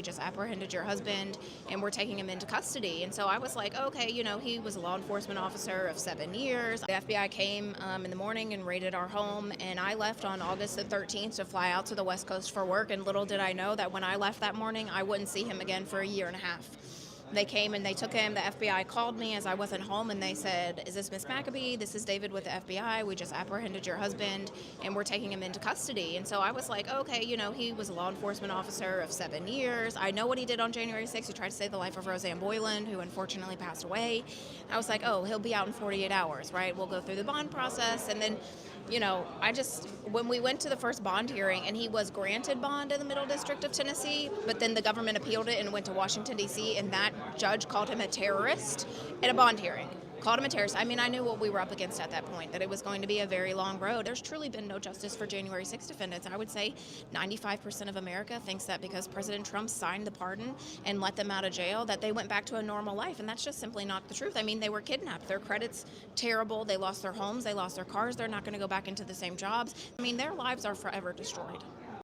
just apprehended your husband and we're taking him into custody. And so I was like, okay, he was a law enforcement officer of 7 years. The FBI came in the morning and raided our home, and I left on August the 13th to fly out to the West Coast for work. And little did I know that when I left that morning, I wouldn't see him again for a year and a half. They came and they took him. The FBI called me as I wasn't home, and they said, "Is this Miss McAbee? This is David with the FBI. We just apprehended your husband, and we're taking him into custody." And so I was like, okay, he was a law enforcement officer of 7 years. I know what he did on January 6th. He tried to save the life of Roseanne Boyland, who unfortunately passed away. I was like, oh, he'll be out in 48 hours, right? We'll go through the bond process. And then when we went to the first bond hearing, and he was granted bond in the Middle District of Tennessee, but then the government appealed it and went to Washington, D.C., and that judge called him a terrorist at a bond hearing. Called him a terrorist. I mean, I knew what we were up against at that point, that it was going to be a very long road. There's truly been no justice for January 6 defendants. I would say 95% of America thinks that because President Trump signed the pardon and let them out of jail, that they went back to a normal life, and that's just simply not the truth. I mean, they were kidnapped. Their credit's terrible. They lost their homes. They lost their cars. They're not going to go back into the same jobs. I mean, their lives are forever destroyed.